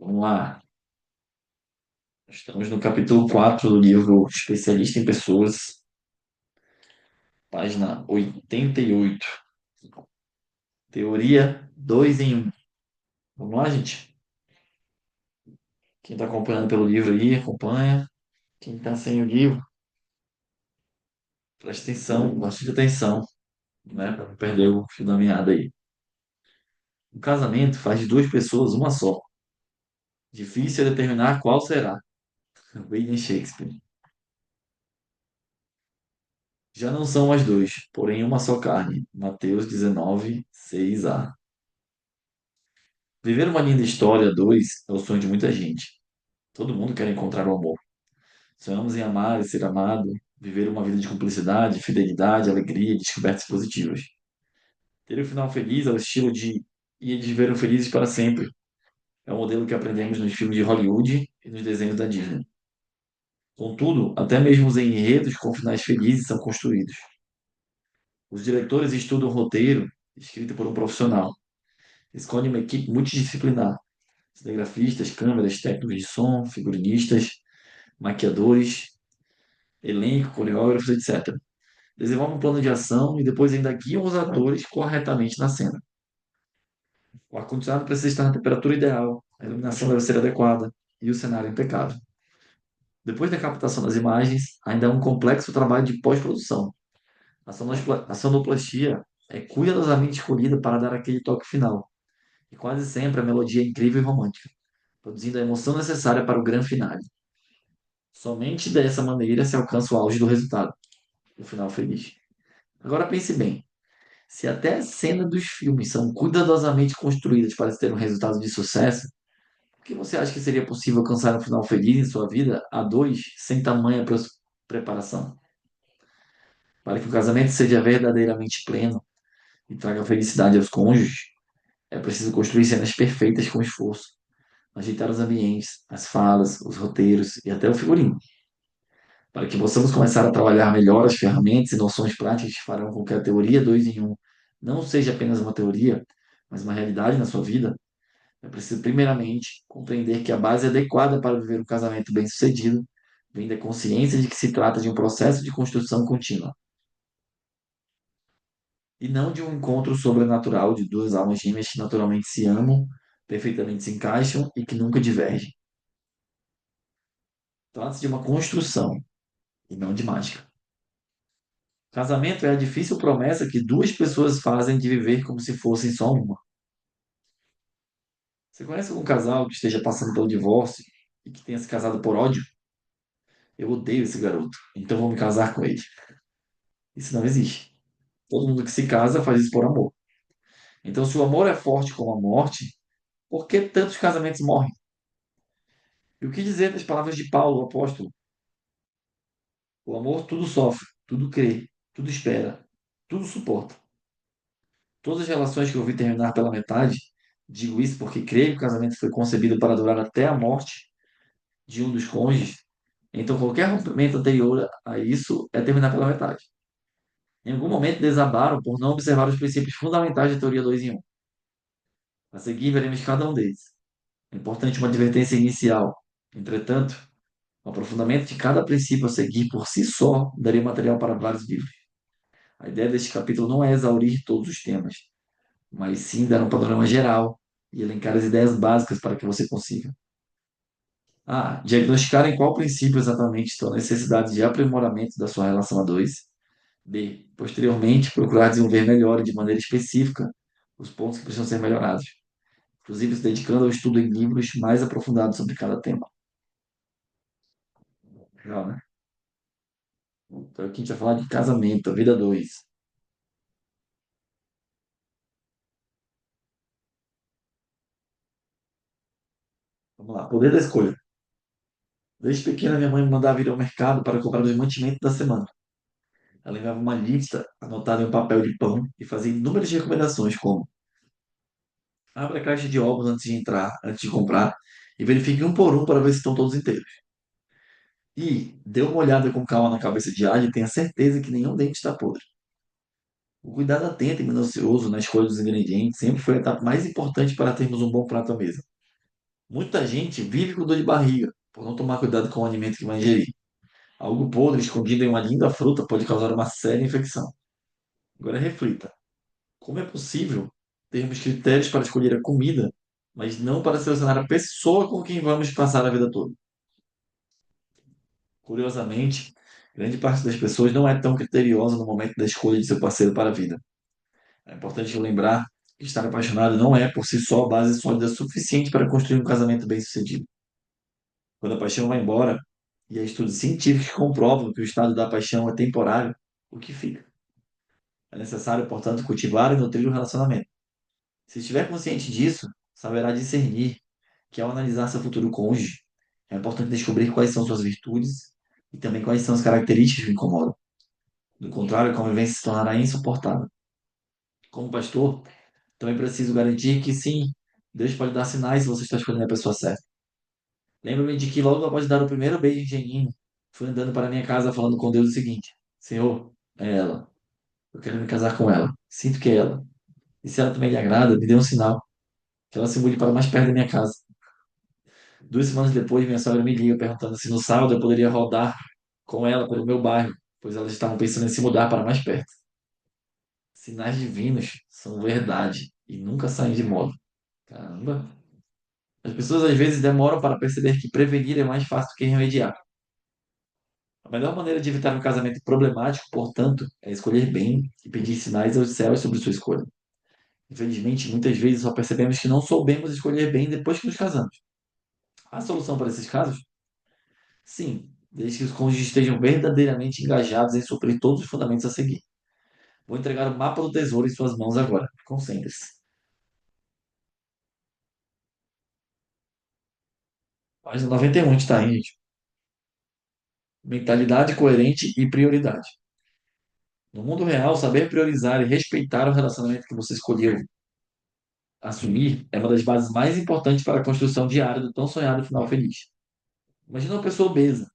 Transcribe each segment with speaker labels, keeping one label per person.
Speaker 1: Vamos lá. Estamos no capítulo 4 do livro Especialista em Pessoas, página 88. Teoria 2 em um. Vamos lá, gente? Quem está acompanhando pelo livro aí, acompanha. Quem está sem o livro, presta atenção, bastante atenção, né? Para não perder o fio da meada aí. O casamento faz de duas pessoas uma só. Difícil é determinar qual será. William Shakespeare. Já não são as dois, porém uma só carne. Mateus 19, 6a. Viver uma linda história, dois, é o sonho de muita gente. Todo mundo quer encontrar o amor. Sonhamos em amar e ser amado, viver uma vida de cumplicidade, fidelidade, alegria e descobertas positivas. Ter um final feliz ao estilo de e eles viveram felizes para sempre. É um modelo que aprendemos nos filmes de Hollywood e nos desenhos da Disney. Contudo, até mesmo os enredos com finais felizes são construídos. Os diretores estudam o roteiro, escrito por um profissional. Escolhem uma equipe multidisciplinar. Cinegrafistas, câmeras, técnicos de som, figurinistas, maquiadores, elenco, coreógrafos, etc. Desenvolvem um plano de ação e depois ainda guiam os atores corretamente na cena. O ar-condicionado precisa estar na temperatura ideal, a iluminação deve ser adequada e o cenário impecável. Depois da captação das imagens, ainda há um complexo trabalho de pós-produção. A sonoplastia é cuidadosamente escolhida para dar aquele toque final, e quase sempre a melodia é incrível e romântica, produzindo a emoção necessária para o grande finale. Somente dessa maneira se alcança o auge do resultado, o final feliz. Agora pense bem, se até as cenas dos filmes são cuidadosamente construídas para ter um resultado de sucesso, por que você acha que seria possível alcançar um final feliz em sua vida a dois sem tamanha preparação? Para que o casamento seja verdadeiramente pleno e traga felicidade aos cônjuges, é preciso construir cenas perfeitas com esforço, ajeitar os ambientes, as falas, os roteiros e até o figurino. Para que possamos começar a trabalhar melhor as ferramentas e noções práticas que farão com que a teoria 2 em um não seja apenas uma teoria, mas uma realidade na sua vida, é preciso, primeiramente, compreender que a base adequada para viver um casamento bem-sucedido vem da consciência de que se trata de um processo de construção contínua, e não de um encontro sobrenatural de duas almas gêmeas que naturalmente se amam, perfeitamente se encaixam e que nunca divergem. Trata-se de uma construção e não de mágica. Casamento é a difícil promessa que duas pessoas fazem de viver como se fossem só uma. Você conhece algum casal que esteja passando pelo divórcio e que tenha se casado por ódio? Eu odeio esse garoto, então vou me casar com ele. Isso não existe. Todo mundo que se casa faz isso por amor. Então, se o amor é forte como a morte, por que tantos casamentos morrem? E o que dizer das palavras de Paulo, o apóstolo? O amor tudo sofre, tudo crê, tudo espera, tudo suporta. Todas as relações que eu vi terminar pela metade, digo isso porque creio que o casamento foi concebido para durar até a morte de um dos cônjuges. Então, qualquer rompimento anterior a isso é terminar pela metade. Em algum momento desabaram por não observar os princípios fundamentais da teoria 2 em um. A seguir, veremos cada um deles. É importante uma advertência inicial. Entretanto, o aprofundamento de cada princípio a seguir por si só daria material para vários livros. A ideia deste capítulo não é exaurir todos os temas, mas sim dar um panorama geral e elencar as ideias básicas para que você consiga. A. Diagnosticar em qual princípio exatamente estão as necessidades de aprimoramento da sua relação a dois. B. Posteriormente, procurar desenvolver melhor e de maneira específica os pontos que precisam ser melhorados, inclusive se dedicando ao estudo em livros mais aprofundados sobre cada tema. Legal, né? Então aqui a gente vai falar de casamento, a vida dois. Vamos lá, poder da escolha. Desde pequena, minha mãe me mandava ir ao mercado para comprar os mantimentos da semana. Ela levava uma lista anotada em um papel de pão e fazia inúmeras recomendações, como: abra a caixa de ovos antes de entrar, antes de comprar, e verifique um por um para ver se estão todos inteiros. E dê uma olhada com calma na cabeça de alho e tenha certeza que nenhum dente está podre. O cuidado atento e minucioso na escolha dos ingredientes sempre foi a etapa mais importante para termos um bom prato à mesa. Muita gente vive com dor de barriga por não tomar cuidado com o alimento que vai ingerir. Algo podre escondido em uma linda fruta pode causar uma séria infecção. Agora reflita: como é possível termos critérios para escolher a comida, mas não para selecionar a pessoa com quem vamos passar a vida toda? Curiosamente, grande parte das pessoas não é tão criteriosa no momento da escolha de seu parceiro para a vida. É importante lembrar que estar apaixonado não é, por si só, base sólida suficiente para construir um casamento bem-sucedido. Quando a paixão vai embora, e há estudos científicos que comprovam que o estado da paixão é temporário, o que fica? É necessário, portanto, cultivar e nutrir o relacionamento. Se estiver consciente disso, saberá discernir que, ao analisar seu futuro cônjuge, é importante descobrir quais são suas virtudes e também quais são as características que o incomodam. Do contrário, a convivência se tornará insuportável. Como pastor, também preciso garantir que sim, Deus pode dar sinais se você está escolhendo a pessoa certa. Lembro-me de que logo após dar o primeiro beijo genuíno, fui andando para minha casa falando com Deus o seguinte: Senhor, é ela. Eu quero me casar com ela. Sinto que é ela. E se ela também lhe agrada, me dê um sinal, que ela se mude para mais perto da minha casa. 2 semanas depois, minha sogra me liga perguntando se no sábado eu poderia rodar com ela pelo meu bairro, pois elas estavam pensando em se mudar para mais perto. Sinais divinos são verdade e nunca saem de moda. Caramba! As pessoas às vezes demoram para perceber que prevenir é mais fácil do que remediar. A melhor maneira de evitar um casamento problemático, portanto, é escolher bem e pedir sinais aos céus sobre sua escolha. Infelizmente, muitas vezes só percebemos que não soubemos escolher bem depois que nos casamos. Há solução para esses casos? Sim, desde que os cônjuges estejam verdadeiramente engajados em suprir todos os fundamentos a seguir. Vou entregar o mapa do tesouro em suas mãos agora. Concentre-se. Página 91 está aí, gente. Mentalidade coerente e prioridade. No mundo real, saber priorizar e respeitar o relacionamento que você escolheu assumir é uma das bases mais importantes para a construção diária do tão sonhado final feliz. Imagina uma pessoa obesa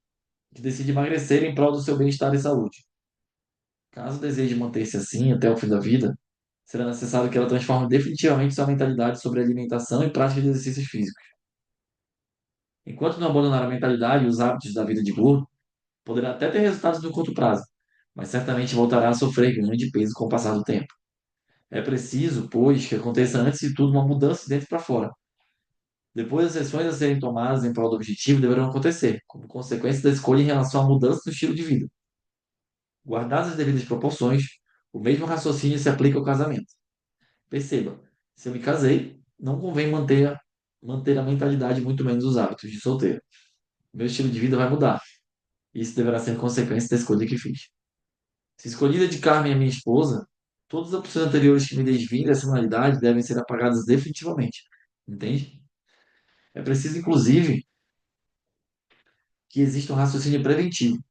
Speaker 1: que decide emagrecer em prol do seu bem-estar e saúde. Caso deseje manter-se assim até o fim da vida, será necessário que ela transforme definitivamente sua mentalidade sobre alimentação e prática de exercícios físicos. Enquanto não abandonar a mentalidade e os hábitos da vida de gordo, poderá até ter resultados no curto prazo, mas certamente voltará a sofrer ganho de peso com o passar do tempo. É preciso, pois, que aconteça antes de tudo uma mudança de dentro para fora. Depois, as ações a serem tomadas em prol do objetivo deverão acontecer, como consequência da escolha em relação à mudança do estilo de vida. Guardadas as devidas proporções, o mesmo raciocínio se aplica ao casamento. Perceba, se eu me casei, não convém manter a mentalidade, muito menos os hábitos de solteiro. Meu estilo de vida vai mudar. Isso deverá ser consequência da escolha que fiz. Se escolhi dedicar-me à minha esposa, todas as opções anteriores que me desviem dessa finalidade devem ser apagadas definitivamente. Entende? É preciso, inclusive, que exista um raciocínio preventivo.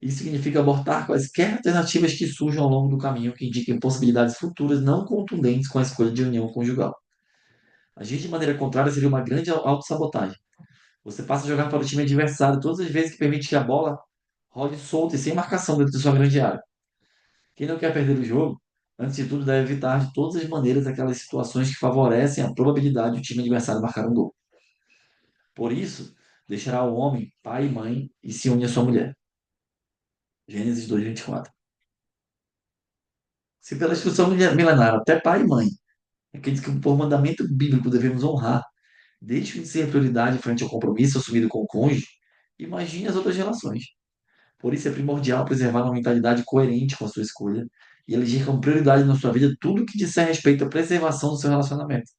Speaker 1: Isso significa abortar quaisquer alternativas que surjam ao longo do caminho que indiquem possibilidades futuras não contundentes com a escolha de união conjugal. Agir de maneira contrária seria uma grande autossabotagem. Você passa a jogar para o time adversário todas as vezes que permite que a bola role solta e sem marcação dentro de sua grande área. Quem não quer perder o jogo, antes de tudo, deve evitar de todas as maneiras aquelas situações que favorecem a probabilidade do time adversário marcar um gol. Por isso, deixará o homem pai e mãe e se une à sua mulher. Gênesis 2:24. Se pela instrução milenar até pai e mãe, aqueles que por mandamento bíblico devemos honrar, deixam de ser prioridade frente ao compromisso assumido com o cônjuge, imagine as outras relações. Por isso é primordial preservar uma mentalidade coerente com a sua escolha e eleger como prioridade na sua vida tudo o que disser respeito à preservação do seu relacionamento.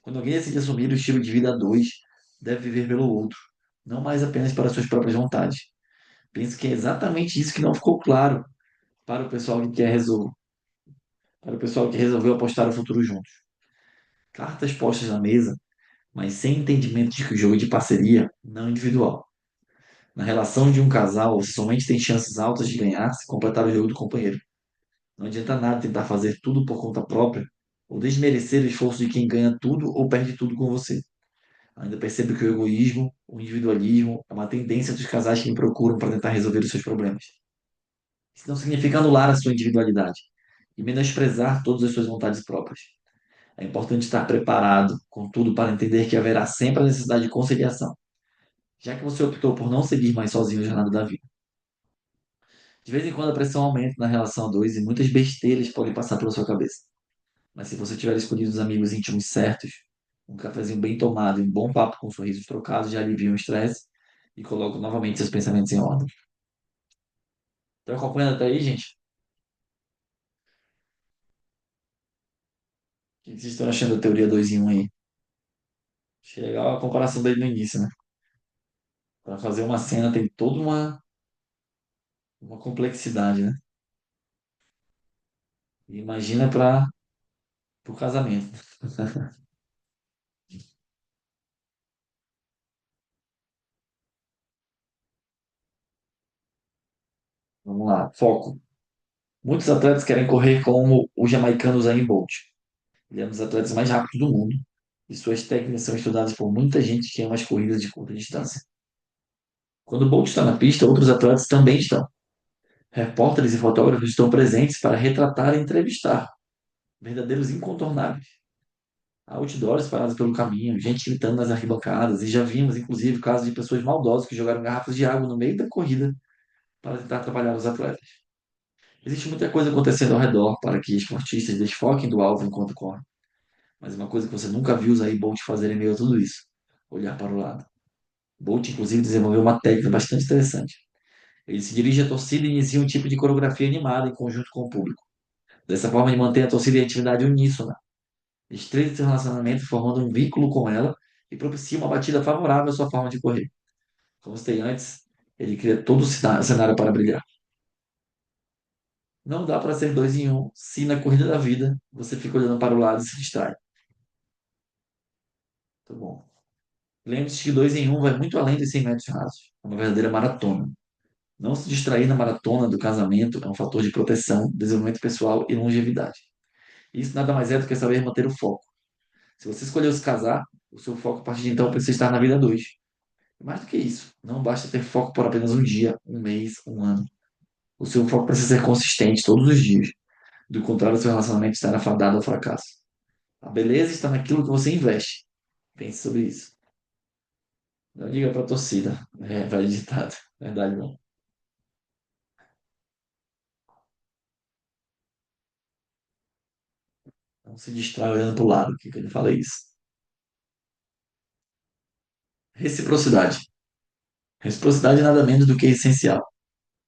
Speaker 1: Quando alguém decide assumir o estilo de vida a dois, deve viver pelo outro, não mais apenas para suas próprias vontades. Penso que é exatamente isso que não ficou claro para o pessoal que quer resolver, para o pessoal que resolveu apostar o futuro juntos. Cartas postas na mesa, mas sem entendimento de que o jogo é de parceria, não individual. Na relação de um casal, você somente tem chances altas de ganhar se completar o jogo do companheiro. Não adianta nada tentar fazer tudo por conta própria ou desmerecer o esforço de quem ganha tudo ou perde tudo com você. Ainda percebo que o egoísmo, o individualismo, é uma tendência dos casais que me procuram para tentar resolver os seus problemas. Isso não significa anular a sua individualidade e menosprezar todas as suas vontades próprias. É importante estar preparado, contudo, para entender que haverá sempre a necessidade de conciliação, já que você optou por não seguir mais sozinho a jornada da vida. De vez em quando a pressão aumenta na relação a dois e muitas besteiras podem passar pela sua cabeça. Mas se você tiver escolhido os amigos íntimos certos, um cafezinho bem tomado e um bom papo com sorrisos trocados já aliviam o estresse e colocam novamente seus pensamentos em ordem. Estão acompanhando até aí, gente? O que vocês estão achando da teoria 2 em um aí? Achei legal a comparação dele no início, né? Para fazer uma cena tem toda uma complexidade, né? E imagina para o casamento. Vamos lá, foco. Muitos atletas querem correr como o jamaicano Usain Bolt. Ele é um dos atletas mais rápidos do mundo e suas técnicas são estudadas por muita gente que ama as corridas de curta distância. Quando o Bolt está na pista, outros atletas também estão. Repórteres e fotógrafos estão presentes para retratar e entrevistar verdadeiros incontornáveis. Há outdoors parados pelo caminho, gente gritando nas arquibancadas, e já vimos, inclusive, casos de pessoas maldosas que jogaram garrafas de água no meio da corrida para tentar atrapalhar os atletas. Existe muita coisa acontecendo ao redor para que esportistas desfoquem do alvo enquanto correm. Mas uma coisa que você nunca viu Usain Bolt fazer em meio a tudo isso: olhar para o lado. Bolt, inclusive, desenvolveu uma técnica bastante interessante. Ele se dirige à torcida e inicia um tipo de coreografia animada em conjunto com o público. Dessa forma, ele mantém a torcida em atividade uníssona, estreita seu relacionamento, formando um vínculo com ela e propicia uma batida favorável à sua forma de correr. Como citei antes, ele cria todo o cenário para brilhar. Não dá para ser dois em um se na corrida da vida você fica olhando para o lado e se distrai. Tá bom. Lembre-se que dois em um vai muito além dos 100 metros rasos. É uma verdadeira maratona. Não se distrair na maratona do casamento é um fator de proteção, desenvolvimento pessoal e longevidade. Isso nada mais é do que saber manter o foco. Se você escolheu se casar, o seu foco a partir de então precisa estar na vida 2. Mais do que isso, não basta ter foco por apenas um dia, um mês, um ano. O seu foco precisa ser consistente todos os dias. Do contrário, seu relacionamento estará fadado ao fracasso. A beleza está naquilo que você investe. Pense sobre isso. Não liga para a torcida. É, velho ditado. Verdade, não. Não se distrai olhando para o lado. O que que ele fala isso? Reciprocidade. Reciprocidade é nada menos do que essencial.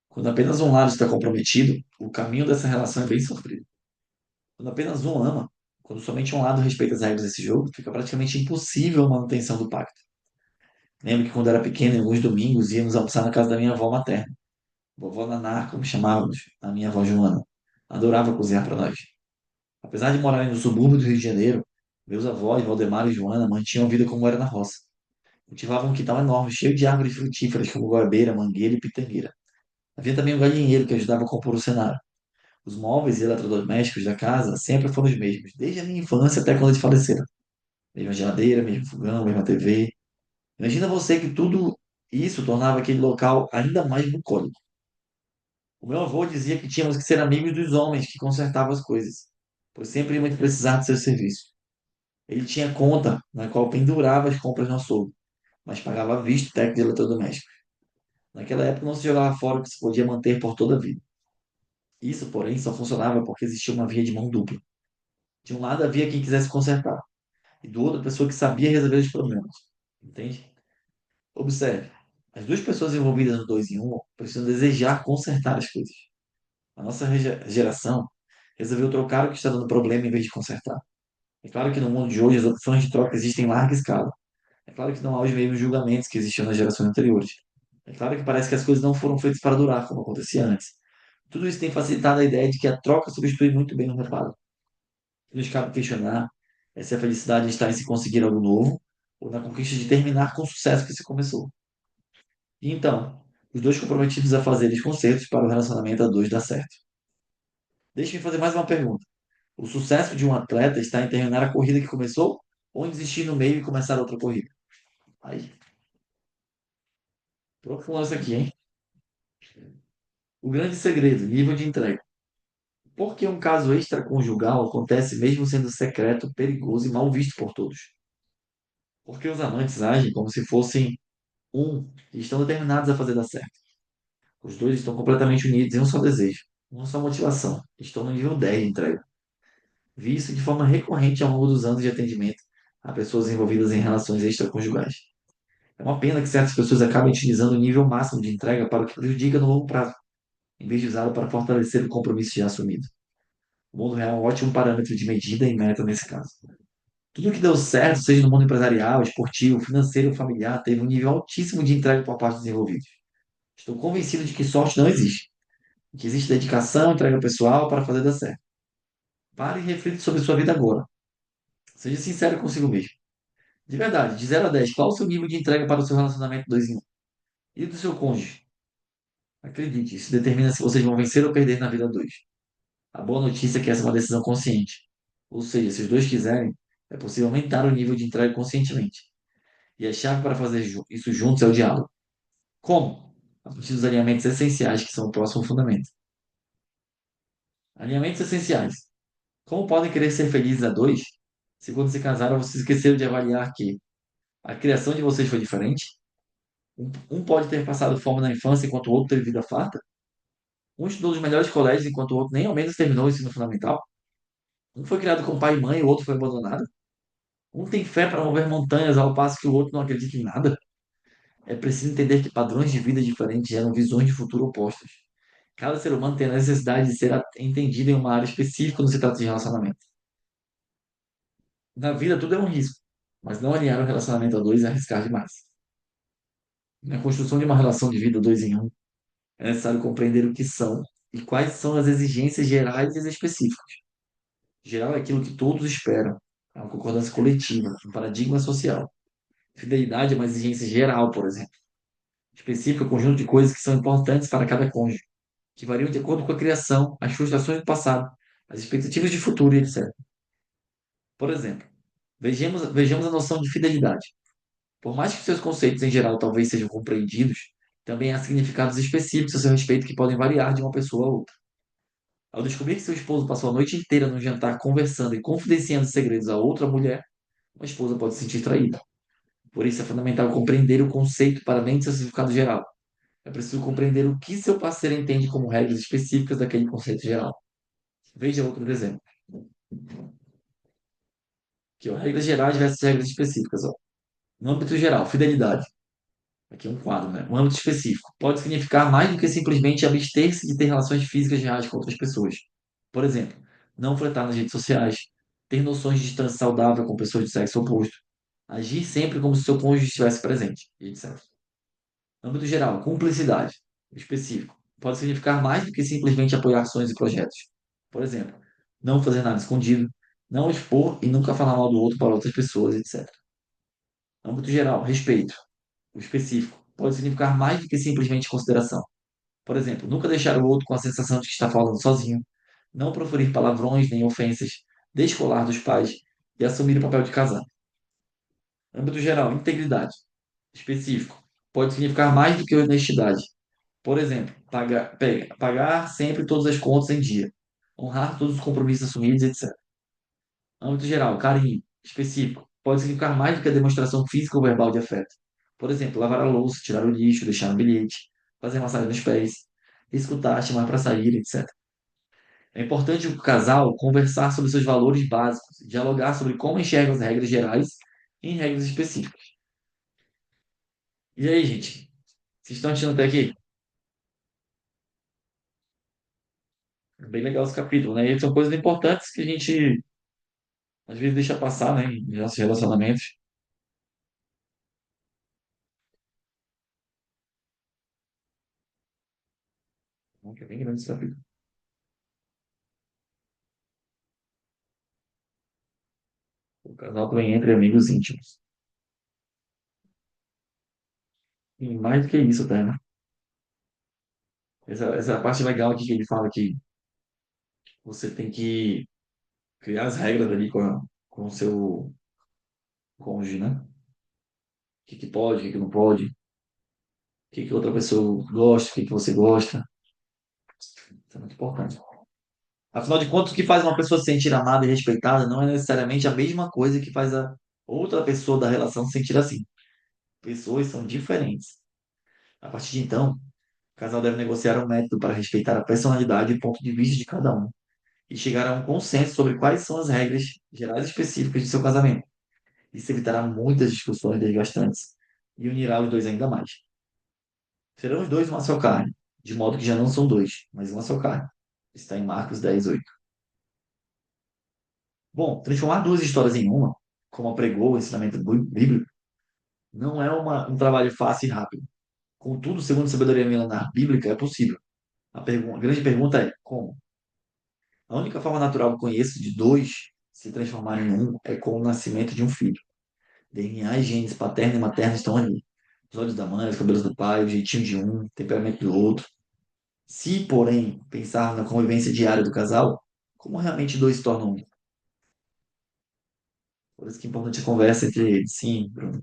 Speaker 1: Quando apenas um lado está comprometido, o caminho dessa relação é bem sofrido. Quando apenas um ama, quando somente um lado respeita as regras desse jogo, fica praticamente impossível a manutenção do pacto. Lembro que quando era pequeno, em alguns domingos, íamos almoçar na casa da minha avó materna. Vovó Naná, como chamávamos, a minha avó Joana. Adorava cozinhar para nós. Apesar de morarem no subúrbio do Rio de Janeiro, meus avós, Valdemar e Joana, mantinham a vida como era na roça. Cultivavam um quintal enorme, cheio de árvores frutíferas como goiabeira, mangueira e pitangueira. Havia também um galinheiro que ajudava a compor o cenário. Os móveis e eletrodomésticos da casa sempre foram os mesmos, desde a minha infância até quando eles faleceram. Mesma geladeira, mesmo fogão, mesma TV. Imagina você que tudo isso tornava aquele local ainda mais bucólico. O meu avô dizia que tínhamos que ser amigos dos homens que consertavam as coisas, pois sempre íamos precisar de seu serviço. Ele tinha conta na qual pendurava as compras no açougue, mas pagava à vista o técnico de eletrodoméstico. Naquela época não se jogava fora o que se podia manter por toda a vida. Isso, porém, só funcionava porque existia uma via de mão dupla. De um lado havia quem quisesse consertar, e do outro a pessoa que sabia resolver os problemas. Entende? Observe, as duas pessoas envolvidas no dois em um precisam desejar consertar as coisas. A nossa geração resolveu trocar o que está dando problema em vez de consertar. É claro que no mundo de hoje as opções de troca existem em larga escala. É claro que não há os mesmos julgamentos que existiam nas gerações anteriores. É claro que parece que as coisas não foram feitas para durar, como acontecia antes. Tudo isso tem facilitado a ideia de que a troca substitui muito bem o reparo. O que nos cabe questionar é se a felicidade está em se conseguir algo novo ou na conquista de terminar com o sucesso que se começou. E então, os dois comprometidos a fazer os concertos para o relacionamento a dois dar certo. Deixe-me fazer mais uma pergunta. O sucesso de um atleta está em terminar a corrida que começou ou em desistir no meio e começar outra corrida? Aí, profundo isso aqui, hein? O grande segredo, nível de entrega. Por que um caso extraconjugal acontece mesmo sendo secreto, perigoso e mal visto por todos? Porque os amantes agem como se fossem um e estão determinados a fazer dar certo. Os dois estão completamente unidos em um só desejo, uma só motivação. Estão no nível 10 de entrega. Vi isso de forma recorrente ao longo dos anos de atendimento a pessoas envolvidas em relações extraconjugais. É uma pena que certas pessoas acabem utilizando o nível máximo de entrega para o que prejudica no longo prazo, em vez de usá-lo para fortalecer o compromisso já assumido. O mundo real é um ótimo parâmetro de medida e meta nesse caso. Tudo que deu certo, seja no mundo empresarial, esportivo, financeiro ou familiar, teve um nível altíssimo de entrega por parte dos envolvidos. Estou convencido de que sorte não existe, que existe dedicação e entrega pessoal para fazer dar certo. Pare e reflita sobre sua vida agora. Seja sincero consigo mesmo. De verdade, de 0 a 10, qual o seu nível de entrega para o seu relacionamento 2 em 1? E do seu cônjuge? Acredite, isso determina se vocês vão vencer ou perder na vida 2. A boa notícia é que essa é uma decisão consciente. Ou seja, se os dois quiserem, é possível aumentar o nível de entrega conscientemente. E a chave para fazer isso juntos é o diálogo. Como? A partir dos alinhamentos essenciais, que são o próximo fundamento. Alinhamentos essenciais. Como podem querer ser felizes a dois se quando se casaram vocês esqueceram de avaliar que a criação de vocês foi diferente? Um pode ter passado fome na infância enquanto o outro teve vida farta? Um estudou nos melhores colégios enquanto o outro nem ao menos terminou o ensino fundamental? Um foi criado com pai e mãe e o outro foi abandonado? Um tem fé para mover montanhas ao passo que o outro não acredita em nada? É preciso entender que padrões de vida diferentes geram visões de futuro opostas. Cada ser humano tem a necessidade de ser entendido em uma área específica quando se trata de relacionamento. Na vida, tudo é um risco, mas não alinhar o relacionamento a dois é arriscar demais. Na construção de uma relação de vida 2 em 1, é necessário compreender o que são e quais são as exigências gerais e as específicas. Geral é aquilo que todos esperam, é uma concordância coletiva, um paradigma social. Fidelidade é uma exigência geral, por exemplo. Específica é um conjunto de coisas que são importantes para cada cônjuge, que variam de acordo com a criação, as frustrações do passado, as expectativas de futuro e etc. Por exemplo, vejamos a noção de fidelidade. Por mais que seus conceitos em geral talvez sejam compreendidos, também há significados específicos a seu respeito que podem variar de uma pessoa a outra. Ao descobrir que seu esposo passou a noite inteira no jantar conversando e confidenciando segredos a outra mulher, uma esposa pode se sentir traída. Por isso é fundamental compreender o conceito para além do seu significado geral. É preciso compreender o que seu parceiro entende como regras específicas daquele conceito geral. Veja outro exemplo. Aqui, ó, regras gerais versus regras específicas. Ó. No âmbito geral, fidelidade. Aqui é um quadro, né? Um âmbito específico. Pode significar mais do que simplesmente abster-se de ter relações físicas reais com outras pessoas. Por exemplo, não flertar nas redes sociais, ter noções de distância saudável com pessoas de sexo oposto, agir sempre como se seu cônjuge estivesse presente, e etc. Âmbito geral, cumplicidade. Específico. Pode significar mais do que simplesmente apoiar ações e projetos. Por exemplo, não fazer nada escondido, não expor e nunca falar mal do outro para outras pessoas, etc. Âmbito geral, respeito. O específico pode significar mais do que simplesmente consideração. Por exemplo, nunca deixar o outro com a sensação de que está falando sozinho, não proferir palavrões nem ofensas, descolar dos pais e assumir o papel de casar. Âmbito geral, integridade. Específico. Pode significar mais do que honestidade. Por exemplo, pagar sempre todas as contas em dia, honrar todos os compromissos assumidos, etc. Âmbito geral, carinho. Específico. Pode significar mais do que a demonstração física ou verbal de afeto. Por exemplo, lavar a louça, tirar o lixo, deixar um bilhete, fazer massagem nos pés, escutar, chamar para sair, etc. É importante o casal conversar sobre seus valores básicos, dialogar sobre como enxerga as regras gerais em regras específicas. E aí, gente? Vocês estão assistindo até aqui? É bem legal esse capítulo, né? E são coisas importantes que a gente às vezes deixa passar, né? Em nossos relacionamentos. Então, que é bem grande esse capítulo. O casal também entra em amigos íntimos. E mais do que isso, até, né? Essa é a parte legal aqui que ele fala que você tem que criar as regras ali com o seu cônjuge, né? Que pode, o que não pode, que outra pessoa gosta, o que você gosta. Isso é muito importante. Afinal de contas, o que faz uma pessoa se sentir amada e respeitada não é necessariamente a mesma coisa que faz a outra pessoa da relação se sentir assim. Pessoas são diferentes. A partir de então, o casal deve negociar um método para respeitar a personalidade e ponto de vista de cada um e chegar a um consenso sobre quais são as regras gerais específicas de seu casamento. Isso evitará muitas discussões desgastantes e unirá os dois ainda mais. Serão os dois uma só carne, de modo que já não são dois, mas uma só carne. Está em Marcos 10:8. Bom, transformar duas histórias em uma, como apregou o ensinamento bíblico, não é um trabalho fácil e rápido. Contudo, segundo a sabedoria milenar bíblica, é possível. A grande pergunta é como? A única forma natural que conheço de dois se transformarem em um é com o nascimento de um filho. DNA e genes paterno e materno estão ali. Os olhos da mãe, os cabelos do pai, o jeitinho de um, o temperamento do outro. Se, porém, pensar na convivência diária do casal, como realmente dois se tornam um? Por isso que é importante a conversa entre eles. Sim, Bruno.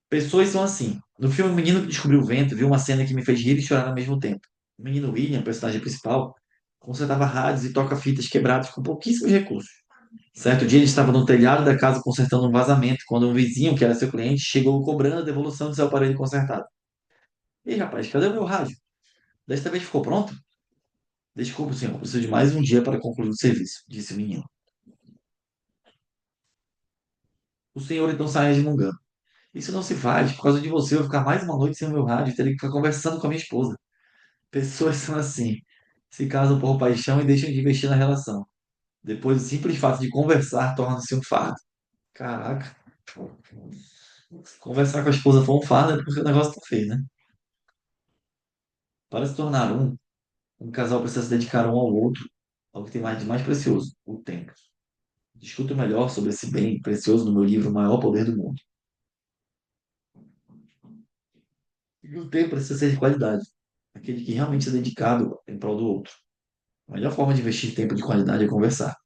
Speaker 1: Pessoas são assim. No filme O Menino que Descobriu o Vento, vi uma cena que me fez rir e chorar ao mesmo tempo. O menino William, personagem principal, consertava rádios e toca-fitas quebrados com pouquíssimos recursos. Certo dia ele estava no telhado da casa consertando um vazamento, quando um vizinho, que era seu cliente, chegou cobrando a devolução do seu aparelho consertado. Ei, rapaz, cadê o meu rádio? Desta vez ficou pronto? Desculpe, senhor, preciso de mais um dia para concluir o serviço, disse o menino. O senhor então sai resmungando. Isso não se faz. Por causa de você, eu vou ficar mais uma noite sem o meu rádio e teria que ficar conversando com a minha esposa. Pessoas são assim. Se casam por paixão e deixam de investir na relação. Depois, o simples fato de conversar torna-se um fardo. Caraca, conversar com a esposa foi um fardo é porque o negócio tá feio, né? Para se tornar um casal precisa se dedicar um ao outro, ao que tem mais de mais precioso, o tempo. Discuto melhor sobre esse bem precioso no meu livro O Maior Poder do Mundo. E o tempo precisa ser de qualidade, aquele que realmente é dedicado em prol do outro. A melhor forma de investir tempo de qualidade é conversar.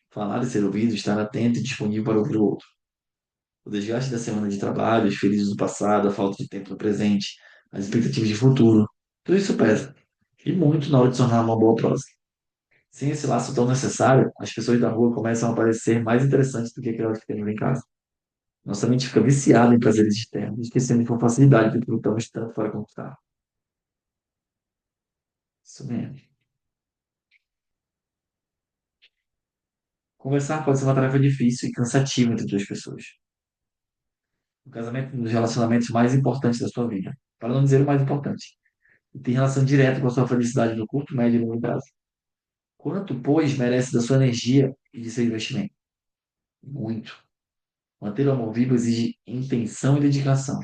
Speaker 1: Falar e ser ouvido, estar atento e disponível para ouvir o outro. O desgaste da semana de trabalho, os felizes do passado, a falta de tempo no presente, as expectativas de futuro, tudo isso pesa. E muito na hora de se tornar uma boa prosa. Sem esse laço tão necessário, as pessoas da rua começam a parecer mais interessantes do que aquelas que temos em casa. Nossa mente fica viciada em prazeres externos, esquecendo com facilidade que lutamos tanto para conquistar. Isso mesmo. Conversar pode ser uma tarefa difícil e cansativa entre duas pessoas. O casamento é um dos relacionamentos mais importantes da sua vida, para não dizer o mais importante. E tem relação direta com a sua felicidade no curto, médio e longo prazo. Quanto, pois, merece da sua energia e de seu investimento? Muito. Manter o amor vivo exige intenção e dedicação.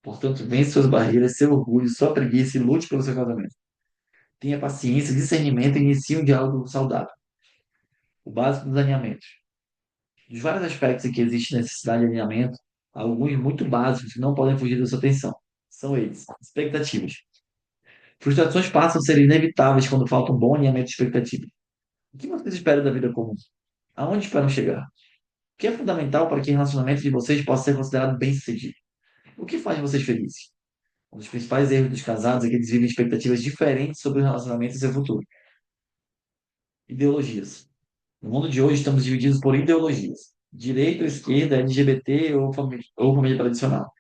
Speaker 1: Portanto, vence suas barreiras, seu orgulho, sua preguiça e lute pelo seu casamento. Tenha paciência, discernimento e inicie um diálogo saudável. O básico dos alinhamentos. Dos vários aspectos em que existe necessidade de alinhamento, há alguns muito básicos que não podem fugir da sua atenção. São eles: expectativas. Frustrações passam a ser inevitáveis quando falta um bom alinhamento de expectativas. O que vocês esperam da vida comum? Aonde esperam chegar? O que é fundamental para que o relacionamento de vocês possa ser considerado bem-sucedido? O que faz vocês felizes? Um dos principais erros dos casados é que eles vivem expectativas diferentes sobre o relacionamento e seu futuro. Ideologias. No mundo de hoje, estamos divididos por ideologias. Direita ou esquerda, LGBT ou família tradicional.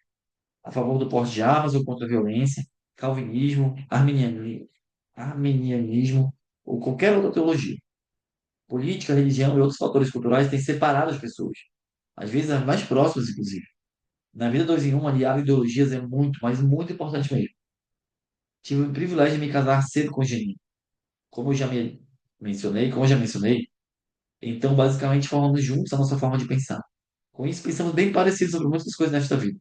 Speaker 1: A favor do porte de armas ou contra a violência. Calvinismo, arminianismo ou qualquer outra teologia. Política, religião e outros fatores culturais têm separado as pessoas. Às vezes as mais próximas, inclusive. Na vida dois em um, aliar ideologias é muito, mas muito importante mesmo. Tive o privilégio de me casar cedo com o Geni. Como eu já mencionei, então basicamente formamos juntos a nossa forma de pensar. Com isso, pensamos bem parecido sobre muitas coisas nesta vida.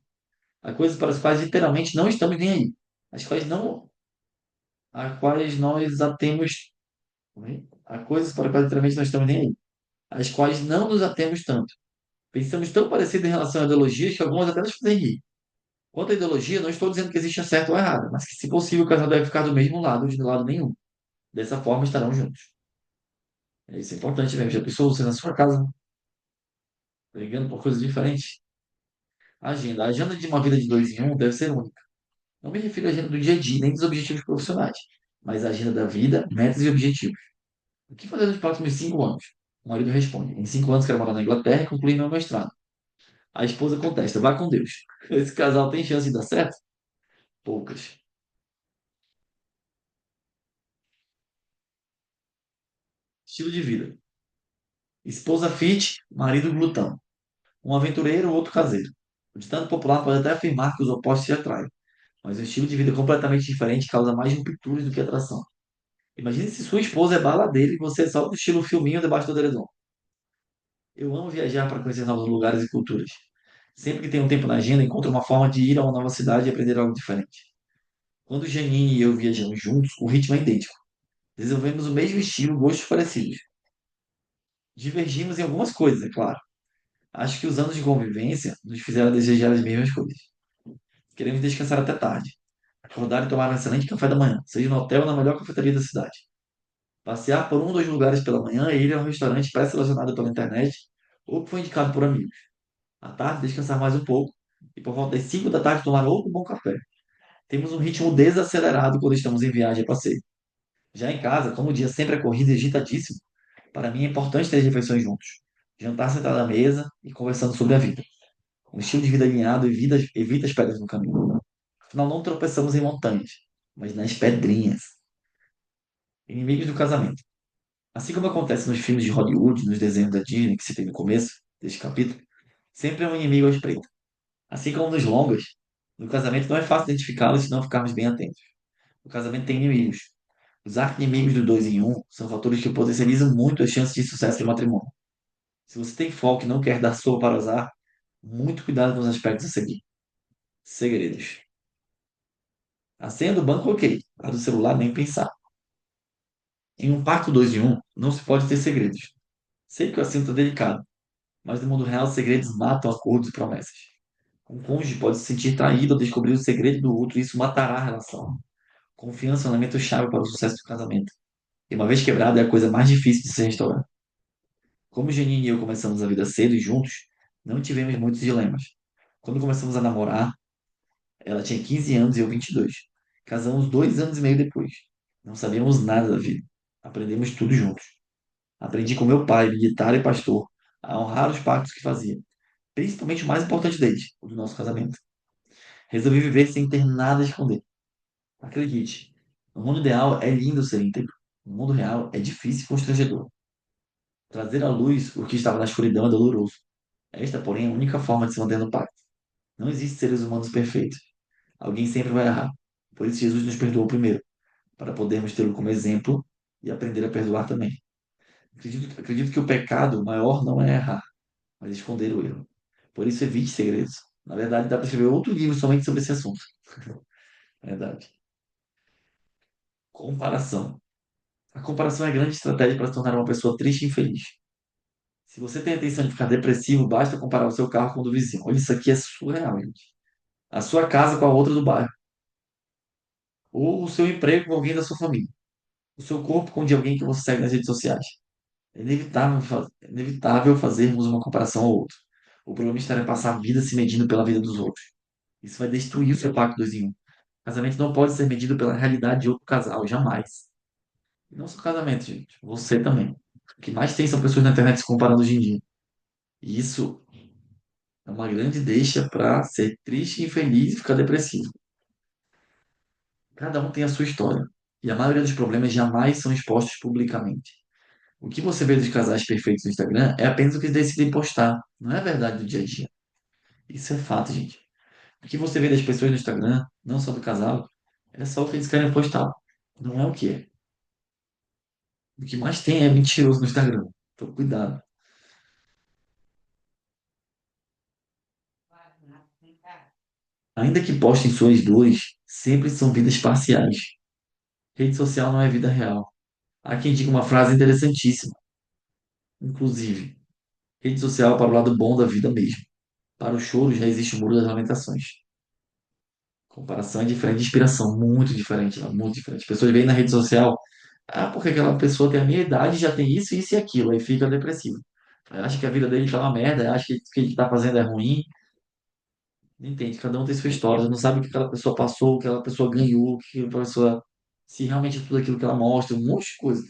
Speaker 1: Há coisas para as quais literalmente não estamos nem aí. As quais não, a quais nós atemos, há coisas para as quais literalmente não estamos nem aí. As quais não nos atemos tanto. Pensamos tão parecido em relação a ideologias que algumas até nos fazem rir. Quanto à ideologia, não estou dizendo que existe certo ou errado, mas que, se possível, o casal deve ficar do mesmo lado, de lado nenhum. Dessa forma, estarão juntos. Isso é importante mesmo. Já pensou você na sua casa, brigando por coisas diferentes? Agenda. A agenda de uma vida de dois em um deve ser única. Não me refiro à agenda do dia a dia, nem dos objetivos profissionais, mas à agenda da vida, metas e objetivos. O que fazer nos próximos 5 anos? O marido responde: em 5 anos quero morar na Inglaterra e concluir meu mestrado. A esposa contesta: vá com Deus. Esse casal tem chance de dar certo? Poucas. Estilo de vida: esposa fit, marido glutão. Um aventureiro, outro caseiro. O ditado popular pode até afirmar que os opostos se atraem, mas um estilo de vida completamente diferente causa mais rupturas do que atração. Imagine se sua esposa é baladeira e você é só do estilo filminho debaixo do edredom. Eu amo viajar para conhecer novos lugares e culturas. Sempre que tenho um tempo na agenda, encontro uma forma de ir a uma nova cidade e aprender algo diferente. Quando Janine e eu viajamos juntos, o ritmo é idêntico. Desenvolvemos o mesmo estilo, gostos parecidos. Divergimos em algumas coisas, é claro. Acho que os anos de convivência nos fizeram desejar as mesmas coisas. Queremos descansar até tarde. Acordar e tomar um excelente café da manhã, seja no hotel ou na melhor cafeteria da cidade. Passear por um ou dois lugares pela manhã e ir a um restaurante pré-selecionado pela internet ou que foi indicado por amigos. À tarde, descansar mais um pouco e por volta das 5 da tarde tomar outro bom café. Temos um ritmo desacelerado quando estamos em viagem a passeio. Já em casa, como o dia sempre é corrido e agitadíssimo, para mim é importante ter refeições juntos. Jantar sentado à mesa e conversando sobre a vida. Um estilo de vida alinhado evita as pedras no caminho. Afinal, não tropeçamos em montanhas, mas nas pedrinhas. Inimigos do casamento. Assim como acontece nos filmes de Hollywood, nos desenhos da Disney que citei no começo deste capítulo, sempre é um inimigo à espreita. Assim como nos longas, no casamento não é fácil identificá-los se não ficarmos bem atentos. O casamento tem inimigos. Os arqui-inimigos do dois em um são fatores que potencializam muito as chances de sucesso do matrimônio. Se você tem foco e não quer dar sopa para azar, muito cuidado com os aspectos a seguir. Segredos. A senha do banco, ok. A do celular, nem pensar. Em um pacto dois em um, não se pode ter segredos. Sei que o assunto é delicado, mas no mundo real, segredos matam acordos e promessas. Um cônjuge pode se sentir traído ao descobrir o segredo do outro e isso matará a relação. Confiança é um elemento chave para o sucesso do casamento. E uma vez quebrado, é a coisa mais difícil de se restaurar. Como Janine e eu começamos a vida cedo e juntos, não tivemos muitos dilemas. Quando começamos a namorar, ela tinha 15 anos e eu 22. Casamos 2 anos e meio depois. Não sabíamos nada da vida. Aprendemos tudo juntos. Aprendi com meu pai, militar e pastor, a honrar os pactos que fazia. Principalmente o mais importante deles, o do nosso casamento. Resolvi viver sem ter nada a esconder. Acredite, no mundo ideal é lindo ser íntegro. No mundo real é difícil e constrangedor. Trazer à luz o que estava na escuridão é doloroso. Esta, porém, é a única forma de se manter no pacto. Não existem seres humanos perfeitos. Alguém sempre vai errar. Por isso Jesus nos perdoou primeiro, para podermos tê-lo como exemplo e aprender a perdoar também. Acredito que o pecado maior não é errar, mas esconder o erro. Por isso evite segredos. Na verdade, dá para escrever outro livro somente sobre esse assunto. Verdade. Comparação. A comparação é a grande estratégia para se tornar uma pessoa triste e infeliz. Se você tem a intenção de ficar depressivo, basta comparar o seu carro com o do vizinho. Olha, isso aqui é surreal, gente. A sua casa com a outra do bairro. Ou o seu emprego com alguém da sua família. O seu corpo com o de alguém que você segue nas redes sociais. É inevitável fazermos uma comparação ao outro. O problema está em passar a vida se medindo pela vida dos outros. Isso vai destruir o seu pacto dois em um. Casamento não pode ser medido pela realidade de outro casal, jamais. E não só casamento, gente. Você também. O que mais tem são pessoas na internet se comparando hoje em dia. E isso é uma grande deixa para ser triste, infeliz e ficar depressivo. Cada um tem a sua história. E a maioria dos problemas jamais são expostos publicamente. O que você vê dos casais perfeitos no Instagram é apenas o que eles decidem postar. Não é a verdade do dia a dia. Isso é fato, gente. O que você vê das pessoas no Instagram, não só do casal, é só o que eles querem postar. Não é o que é. O que mais tem é mentiroso no Instagram. Então, cuidado. Ainda que postem suas dores, sempre são vidas parciais. Rede social não é vida real. Há quem diga uma frase interessantíssima. Inclusive, rede social é para o lado bom da vida mesmo. Para o choro já existe o muro das lamentações. Comparação é diferente de inspiração, muito diferente, lá, muito diferente. As pessoas veem na rede social, porque aquela pessoa tem a minha idade, já tem isso, isso e aquilo, aí fica depressivo. Acha que a vida dele tá uma merda, acha que o que ele tá fazendo é ruim. Não entende, cada um tem sua história, não sabe o que aquela pessoa passou, o que aquela pessoa ganhou, o que aquela pessoa. Se realmente é tudo aquilo que ela mostra, um monte de coisa.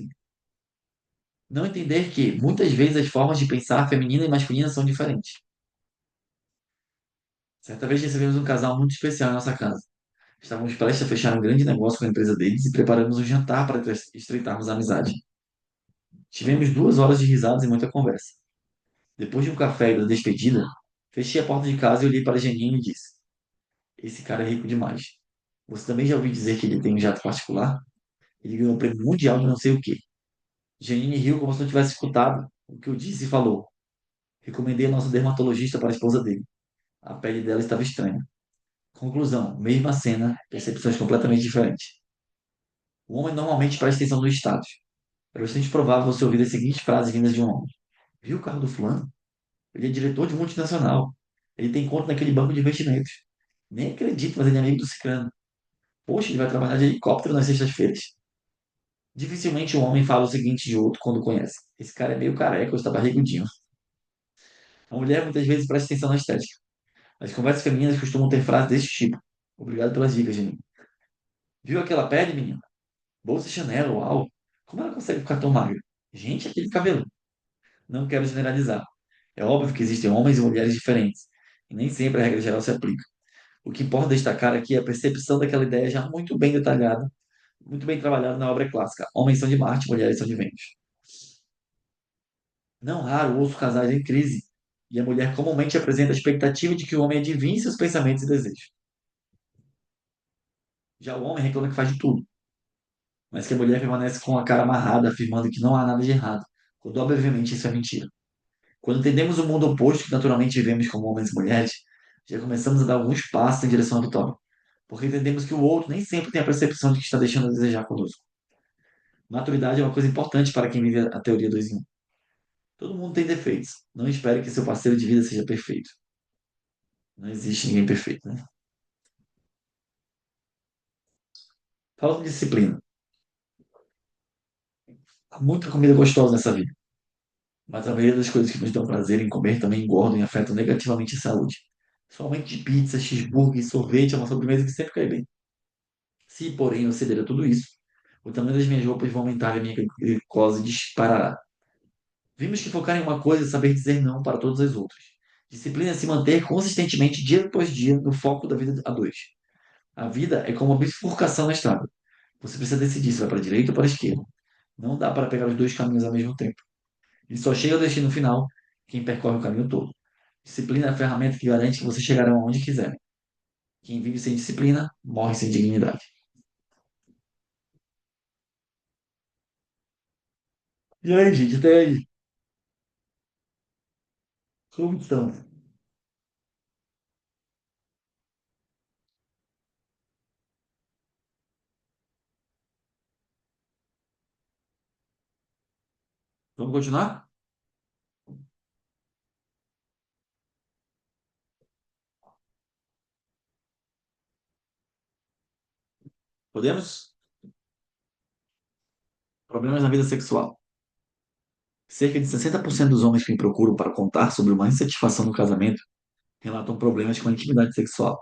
Speaker 1: Não entender que, muitas vezes, as formas de pensar feminina e masculina são diferentes. Certa vez recebemos um casal muito especial em nossa casa. Estávamos prestes a fechar um grande negócio com a empresa deles e preparamos um jantar para estreitarmos a amizade. Tivemos 2 horas de risadas e muita conversa. Depois de um café e da despedida, fechei a porta de casa e olhei para a Janine e disse: Esse cara é rico demais. Você também já ouviu dizer que ele tem um jato particular? Ele ganhou o prêmio mundial de não sei o quê. Janine riu como se não tivesse escutado o que eu disse e falou: Recomendei a nossa dermatologista para a esposa dele. A pele dela estava estranha. Conclusão: mesma cena, percepções completamente diferentes. O homem normalmente presta atenção nos status. É bastante provável você ouvir as seguintes frases vindas de um homem: Viu o carro do fulano? Ele é diretor de multinacional. Ele tem conta naquele banco de investimentos. Nem acredito, mas ele é amigo do Cicrano. Poxa, ele vai trabalhar de helicóptero nas sextas-feiras. Dificilmente um homem fala o seguinte de outro quando conhece. Esse cara é meio careca ou está barrigudinho. A mulher muitas vezes presta atenção na estética. As conversas femininas costumam ter frases desse tipo. Obrigado pelas dicas, Jenny. Viu aquela pele, menina? Bolsa Chanel, uau. Como ela consegue ficar tão magra? Gente, aquele cabelo. Não quero generalizar. É óbvio que existem homens e mulheres diferentes. E nem sempre a regra geral se aplica. O que importa destacar aqui é a percepção daquela ideia já muito bem detalhada, muito bem trabalhada na obra clássica. Homens são de Marte, mulheres são de Vênus. Não raro ouço casais em crise, e a mulher comumente apresenta a expectativa de que o homem adivinhe seus pensamentos e desejos. Já o homem reclama que faz de tudo, mas que a mulher permanece com a cara amarrada, afirmando que não há nada de errado, quando obviamente isso é mentira. Quando entendemos o mundo oposto que naturalmente vivemos como homens e mulheres, já começamos a dar alguns passos em direção à vitória, porque entendemos que o outro nem sempre tem a percepção de que está deixando a desejar conosco. Maturidade é uma coisa importante para quem vive a teoria 2 em 1. Todo mundo tem defeitos. Não espere que seu parceiro de vida seja perfeito. Não existe ninguém perfeito, né? Falta de disciplina. Há muita comida gostosa nessa vida, mas a maioria das coisas que nos dão prazer em comer também engordam e afetam negativamente a saúde. Somente pizza, cheeseburger e sorvete é uma sobremesa que sempre cai bem. Se, porém, eu ceder a tudo isso, o tamanho das minhas roupas vai aumentar e a minha glicose disparará. Vimos que focar em uma coisa é saber dizer não para todas as outras. Disciplina é se manter consistentemente dia após dia no foco da vida a dois. A vida é como uma bifurcação na estrada. Você precisa decidir se vai para a direita ou para a esquerda. Não dá para pegar os dois caminhos ao mesmo tempo. E só chega ao destino final quem percorre o caminho todo. Disciplina é a ferramenta que garante que você chegará aonde quiser. Quem vive sem disciplina, morre sem dignidade. E aí, gente, até aí. Como estão? Vamos continuar? Podemos? Problemas na vida sexual. Cerca de 60% dos homens que me procuram para contar sobre uma insatisfação no casamento relatam problemas com a intimidade sexual.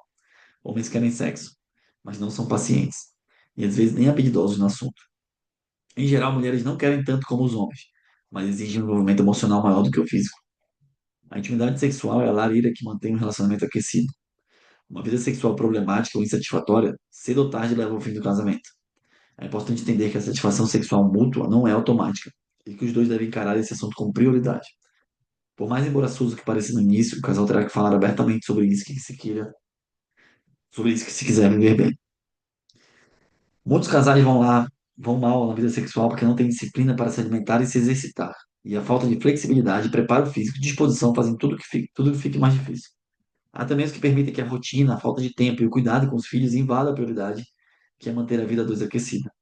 Speaker 1: Homens querem sexo, mas não são pacientes. E às vezes nem habilidosos no assunto. Em geral, mulheres não querem tanto como os homens, mas exigem um envolvimento emocional maior do que o físico. A intimidade sexual é a lareira que mantém um relacionamento aquecido. Uma vida sexual problemática ou insatisfatória, cedo ou tarde leva ao fim do casamento. É importante entender que a satisfação sexual mútua não é automática e que os dois devem encarar esse assunto com prioridade. Por mais embaraçoso que pareça no início, o casal terá que falar abertamente sobre isso que se quiser viver bem. Muitos casais vão mal na vida sexual porque não têm disciplina para se alimentar e se exercitar. E a falta de flexibilidade, preparo físico e disposição fazem tudo que fique mais difícil. Há também os que permitem que a rotina, a falta de tempo e o cuidado com os filhos invada a prioridade, que é manter a vida a dois aquecida.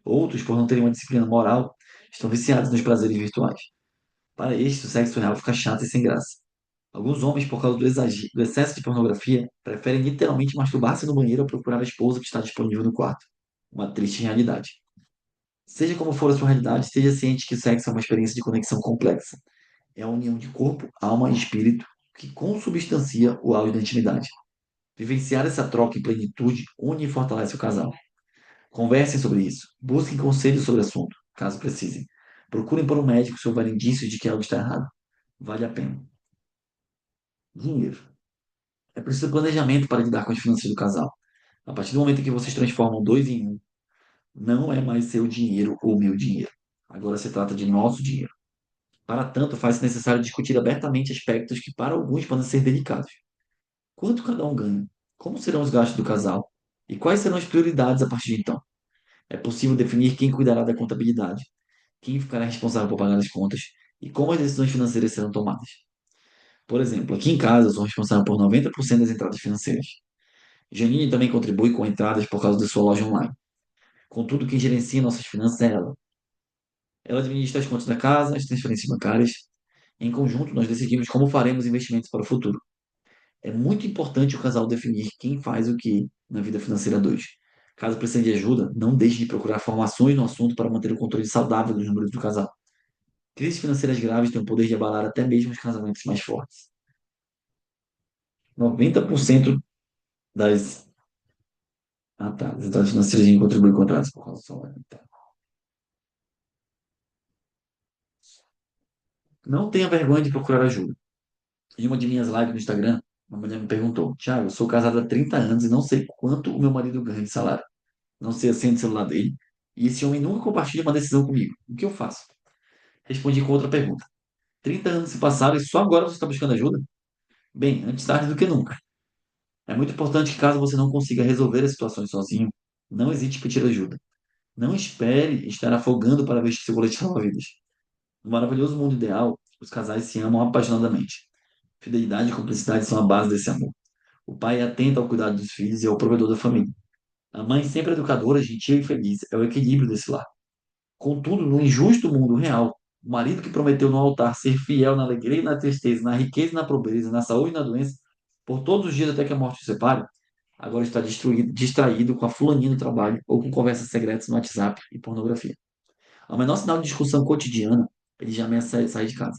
Speaker 1: Outros, por não terem uma disciplina moral, estão viciados nos prazeres virtuais. Para estes, o sexo real fica chato e sem graça. Alguns homens, por causa do excesso de pornografia, preferem literalmente masturbar-se no banheiro ou procurar a esposa que está disponível no quarto. Uma triste realidade. Seja como for a sua realidade, esteja ciente que o sexo é uma experiência de conexão complexa. É a união de corpo, alma e espírito que consubstancia o auge da intimidade. Vivenciar essa troca em plenitude une e fortalece o casal. Conversem sobre isso. Busquem conselhos sobre o assunto, caso precisem. Procurem por um médico se houver indícios de que algo está errado. Vale a pena. Dinheiro. É preciso planejamento para lidar com as finanças do casal. A partir do momento em que vocês transformam dois em um, não é mais seu dinheiro ou meu dinheiro. Agora se trata de nosso dinheiro. Para tanto, faz-se necessário discutir abertamente aspectos que para alguns podem ser delicados. Quanto cada um ganha? Como serão os gastos do casal? E quais serão as prioridades a partir de então? É possível definir quem cuidará da contabilidade, quem ficará responsável por pagar as contas e como as decisões financeiras serão tomadas. Por exemplo, aqui em casa eu sou responsável por 90% das entradas financeiras. Janine também contribui com entradas por causa de sua loja online. Contudo, quem gerencia nossas finanças é ela. Ela administra as contas da casa, as transferências bancárias. Em conjunto, nós decidimos como faremos investimentos para o futuro. É muito importante o casal definir quem faz o que na vida financeira a dois. Caso precise de ajuda, não deixe de procurar formações no assunto para manter o controle saudável dos números do casal. Crises financeiras graves têm o poder de abalar até mesmo os casamentos mais fortes. 90% das. Ah, tá. Das entradas financeiras contribuem com atrasos por causa do salário. Tá. Não tenha vergonha de procurar ajuda. Em uma de minhas lives no Instagram, uma mulher me perguntou: Tiago, eu sou casado há 30 anos e não sei quanto o meu marido ganha de salário. Não sei a senha do celular dele. E esse homem nunca compartilha uma decisão comigo. O que eu faço? Respondi com outra pergunta. 30 anos se passaram e só agora você está buscando ajuda? Bem, antes tarde do que nunca. É muito importante que caso você não consiga resolver as situações sozinho, não hesite em pedir ajuda. Não espere estar afogando para vestir seu colete salva-vidas. No maravilhoso mundo ideal, os casais se amam apaixonadamente. Fidelidade e cumplicidade são a base desse amor. O pai é atento ao cuidado dos filhos e é o provedor da família. A mãe, sempre educadora, gentil e feliz, é o equilíbrio desse lar. Contudo, no injusto mundo real, o marido que prometeu no altar ser fiel na alegria e na tristeza, na riqueza e na pobreza, na saúde e na doença, por todos os dias até que a morte o separe, agora está distraído com a fulaninha do trabalho ou com conversas secretas no WhatsApp e pornografia. Ao menor sinal de discussão cotidiana, ele já ameaça sair de casa.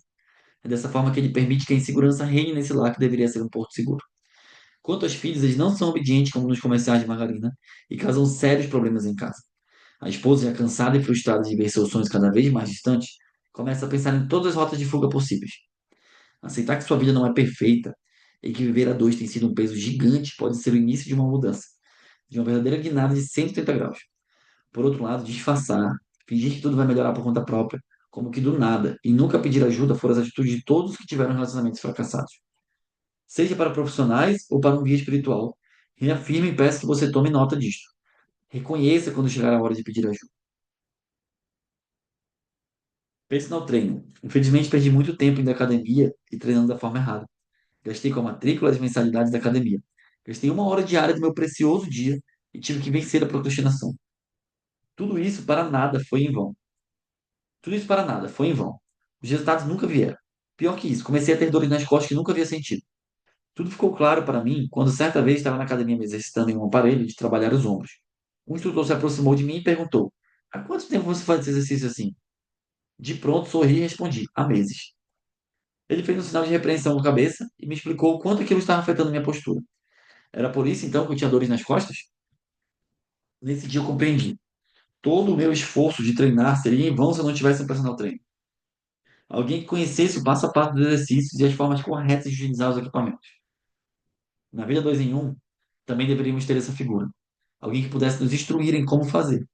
Speaker 1: É dessa forma que ele permite que a insegurança reine nesse lar que deveria ser um porto seguro. Quanto aos filhos, eles não são obedientes como nos comerciais de margarina e causam sérios problemas em casa. A esposa, já cansada e frustrada de ver seus sonhos cada vez mais distantes, começa a pensar em todas as rotas de fuga possíveis. Aceitar que sua vida não é perfeita e que viver a dois tem sido um peso gigante pode ser o início de uma mudança, de uma verdadeira guinada de 180 graus. Por outro lado, disfarçar, fingir que tudo vai melhorar por conta própria, como que do nada, e nunca pedir ajuda foram as atitudes de todos que tiveram relacionamentos fracassados. Seja para profissionais ou para um guia espiritual, reafirme e peça que você tome nota disto. Reconheça quando chegar a hora de pedir ajuda. Personal treino. Infelizmente, perdi muito tempo indo à academia e treinando da forma errada. Gastei com a matrícula e as mensalidades da academia. Gastei 1 hora diária do meu precioso dia e tive que vencer a procrastinação. Tudo isso para nada foi em vão. Tudo isso para nada foi em vão. Os resultados nunca vieram. Pior que isso, comecei a ter dores nas costas que nunca havia sentido. Tudo ficou claro para mim quando certa vez estava na academia me exercitando em um aparelho de trabalhar os ombros. Um instrutor se aproximou de mim e perguntou: Há quanto tempo você faz esse exercício assim? De pronto, sorri e respondi: Há meses. Ele fez um sinal de repreensão com a cabeça e me explicou o quanto aquilo estava afetando minha postura. Era por isso, então, que eu tinha dores nas costas? Nesse dia eu compreendi. Todo o meu esforço de treinar seria em vão se eu não tivesse um personal trainer. Alguém que conhecesse o passo a passo dos exercícios e as formas corretas de utilizar os equipamentos. Na vida 2 em um, também deveríamos ter essa figura. Alguém que pudesse nos instruir em como fazer.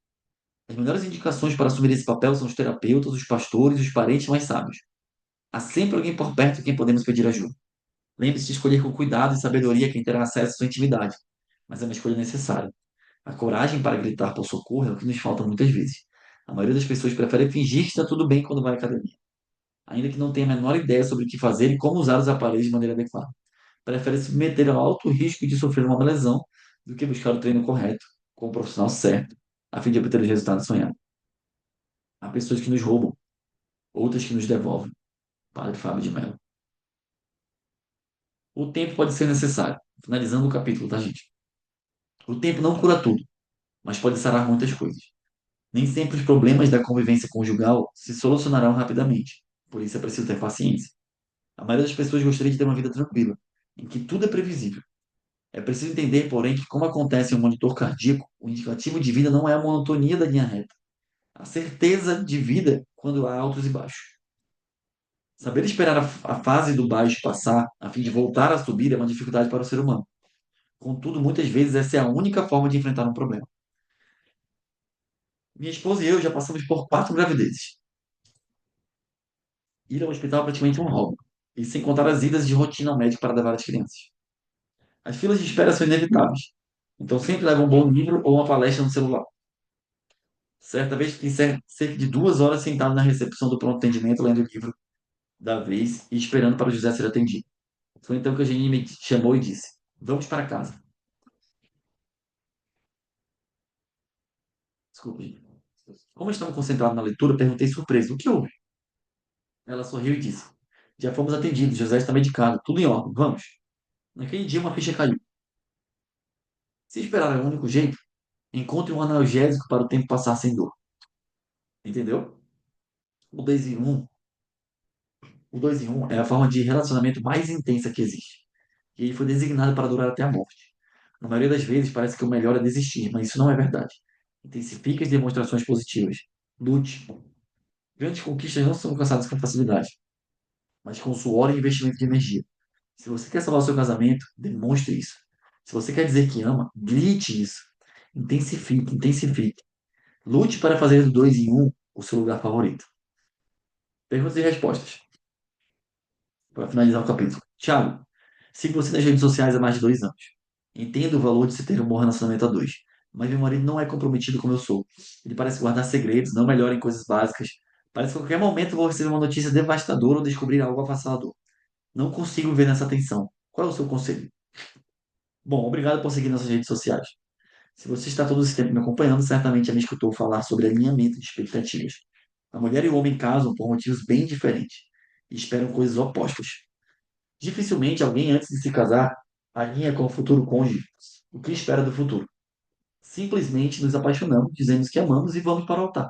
Speaker 1: As melhores indicações para assumir esse papel são os terapeutas, os pastores, os parentes mais sábios. Há sempre alguém por perto a quem podemos pedir ajuda. Lembre-se de escolher com cuidado e sabedoria quem terá acesso à sua intimidade, mas é uma escolha necessária. A coragem para gritar por socorro é o que nos falta muitas vezes. A maioria das pessoas prefere fingir que está tudo bem quando vai à academia, ainda que não tenha a menor ideia sobre o que fazer e como usar os aparelhos de maneira adequada. Prefere se meter ao alto risco de sofrer uma lesão do que buscar o treino correto, com o profissional certo, a fim de obter os resultados sonhados. Há pessoas que nos roubam, outras que nos devolvem. Padre Fábio de Mello. O tempo pode ser necessário. Finalizando o capítulo, tá, gente? O tempo não cura tudo, mas pode sarar muitas coisas. Nem sempre os problemas da convivência conjugal se solucionarão rapidamente. Por isso é preciso ter paciência. A maioria das pessoas gostaria de ter uma vida tranquila, em que tudo é previsível. É preciso entender, porém, que como acontece em um monitor cardíaco, o indicativo de vida não é a monotonia da linha reta. A certeza de vida quando há altos e baixos. Saber esperar a fase do baixo passar, a fim de voltar a subir, é uma dificuldade para o ser humano. Contudo, muitas vezes essa é a única forma de enfrentar um problema. Minha esposa e eu já passamos por 4 gravidezes. Ir ao hospital é praticamente um hobby. E sem contar as idas de rotina ao médico para levar as crianças. As filas de espera são inevitáveis. Então sempre leva um bom livro ou uma palestra no celular. Certa vez fiquei cerca de 2 horas sentado na recepção do pronto atendimento, lendo o livro da vez e esperando para o José ser atendido. Foi então que a Janine me chamou e disse: Vamos para casa. Desculpe. Como estava concentrado na leitura, perguntei surpreso: O que houve? Ela sorriu e disse: Já fomos atendidos, José está medicado, tudo em ordem, vamos. Naquele dia uma ficha caiu. Se esperar é o único jeito, encontre um analgésico para o tempo passar sem dor. Entendeu? O 2 em 1, o 2 em 1 é a forma de relacionamento mais intensa que existe. E ele foi designado para durar até a morte. Na maioria das vezes parece que o melhor é desistir, mas isso não é verdade. Intensifique as demonstrações positivas. Lute. Grandes conquistas não são alcançadas com facilidade, mas com suor e investimento de energia. Se você quer salvar o seu casamento, demonstre isso. Se você quer dizer que ama, grite isso. Intensifique, intensifique. Lute para fazer do 2 em 1 o seu lugar favorito. Perguntas e respostas. Para finalizar o capítulo. Thiago, sigo você nas redes sociais há mais de 2 anos. Entendo o valor de se ter um bom relacionamento a dois, mas meu marido não é comprometido como eu sou. Ele parece guardar segredos, não melhora em coisas básicas. Parece que a qualquer momento vou receber uma notícia devastadora ou descobrir algo avassalador. Não consigo ver nessa tensão. Qual é o seu conselho? Bom, obrigado por seguir nossas redes sociais. Se você está todo esse tempo me acompanhando, certamente já me escutou falar sobre alinhamento de expectativas. A mulher e o homem casam por motivos bem diferentes e esperam coisas opostas. Dificilmente alguém, antes de se casar, alinha com o futuro cônjuge o que espera do futuro. Simplesmente nos apaixonamos, dizemos que amamos e vamos para o altar.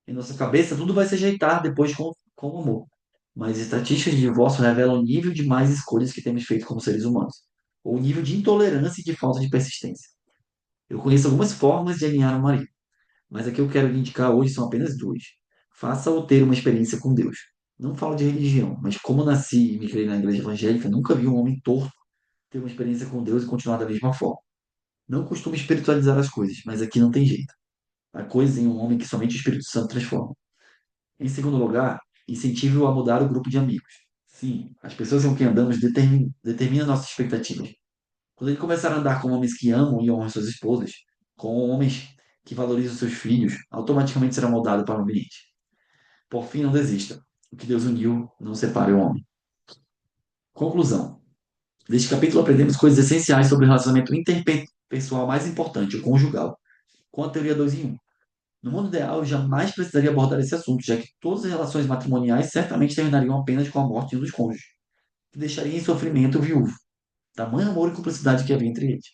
Speaker 1: Em nossa cabeça, tudo vai se ajeitar depois com o amor. Mas estatísticas de divórcio revelam o nível de más escolhas que temos feito como seres humanos, ou o nível de intolerância e de falta de persistência. Eu conheço algumas formas de alinhar o marido, mas a que eu quero lhe indicar hoje são apenas duas. Faça-o ter uma experiência com Deus. Não falo de religião, mas como nasci e me criei na igreja evangélica, nunca vi um homem torto ter uma experiência com Deus e continuar da mesma forma. Não costumo espiritualizar as coisas, mas aqui não tem jeito. Há coisas em um homem que somente o Espírito Santo transforma. Em segundo lugar, incentive-o a mudar o grupo de amigos. Sim, as pessoas com quem andamos determinam nossas expectativas. Quando ele começar a andar com homens que amam e honram suas esposas, com homens que valorizam seus filhos, automaticamente será moldado para o ambiente. Por fim, não desista. O que Deus uniu, não separe o homem. Conclusão. Neste capítulo aprendemos coisas essenciais sobre o relacionamento interpessoal mais importante, o conjugal, com a teoria 2 em 1. No mundo ideal, eu jamais precisaria abordar esse assunto, já que todas as relações matrimoniais certamente terminariam apenas com a morte de um dos cônjuges, que deixaria em sofrimento o viúvo. Tamanho amor e cumplicidade que havia entre eles.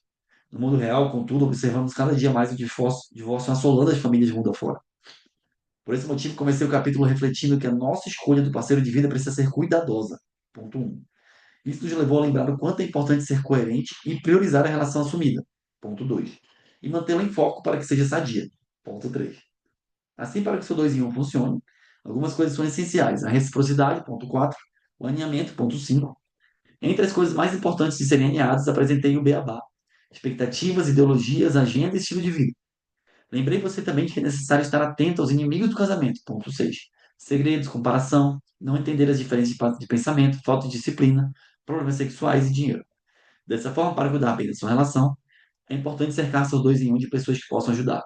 Speaker 1: No mundo real, contudo, observamos cada dia mais o divórcio assolando as famílias mundo afora. Por esse motivo, comecei o capítulo refletindo que a nossa escolha do parceiro de vida precisa ser cuidadosa. Ponto 1. Isso nos levou a lembrar o quanto é importante ser coerente e priorizar a relação assumida. Ponto 2. E mantê-la em foco para que seja sadia. Ponto 3. Assim, para que o seu 2 em 1 funcione, algumas coisas são essenciais. A reciprocidade, ponto 4. O alinhamento, ponto 5. Entre as coisas mais importantes de serem alinhadas, apresentei o beabá. Expectativas, ideologias, agenda e estilo de vida. Lembrei você também de que é necessário estar atento aos inimigos do casamento. Ponto 6. Segredos, comparação, não entender as diferenças de pensamento, falta de disciplina, problemas sexuais e dinheiro. Dessa forma, para cuidar bem da sua relação, é importante cercar seus 2 em 1 de pessoas que possam ajudar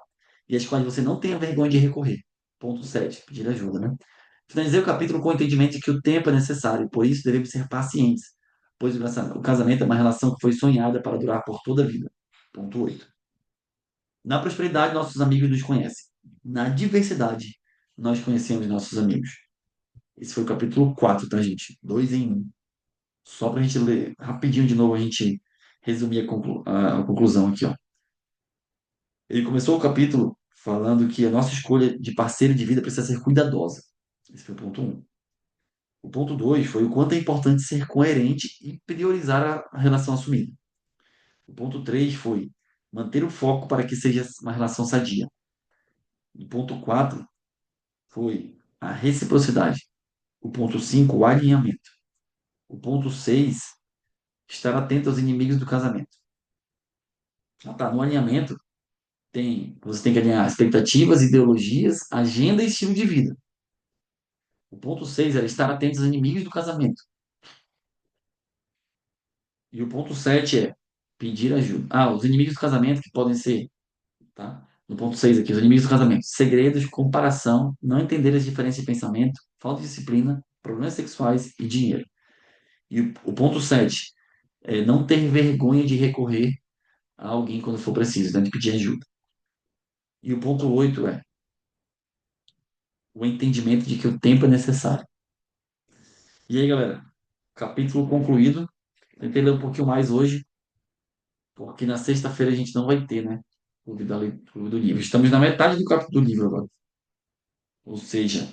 Speaker 1: e às quais você não tenha vergonha de recorrer. Ponto 7. Pedir ajuda, né? Finalizei o capítulo com o entendimento de que o tempo é necessário e por isso devemos ser pacientes, pois o casamento é uma relação que foi sonhada para durar por toda a vida. Ponto 8. Na prosperidade, nossos amigos nos conhecem. Na diversidade, nós conhecemos nossos amigos. Esse foi o capítulo 4, tá, gente? 2 em 1. Só para a gente ler rapidinho de novo, a gente resumir a conclusão aqui, ó. Ele começou o capítulo falando que a nossa escolha de parceiro de vida precisa ser cuidadosa. Esse foi o ponto 1. O ponto 2 foi o quanto é importante ser coerente e priorizar a relação assumida. O ponto 3 foi manter o foco para que seja uma relação sadia. O ponto 4 foi a reciprocidade. O ponto 5, o alinhamento. O ponto 6, estar atento aos inimigos do casamento. Ah, tá, no alinhamento você tem que alinhar expectativas, ideologias, agenda e estilo de vida. O ponto 6 era estar atento aos inimigos do casamento. E o ponto 7 é pedir ajuda. Ah, os inimigos do casamento que podem ser, tá? No ponto 6 aqui, os inimigos do casamento. Segredos, comparação, não entender as diferenças de pensamento, falta de disciplina, problemas sexuais e dinheiro. E o ponto 7 é não ter vergonha de recorrer a alguém quando for preciso, né, de pedir ajuda. E o ponto 8 é o entendimento de que o tempo é necessário. E aí, galera, capítulo concluído. Tentei ler um pouquinho mais hoje, porque na sexta-feira a gente não vai ter, né? Clube do livro. Estamos na metade do capítulo do livro agora. Ou seja,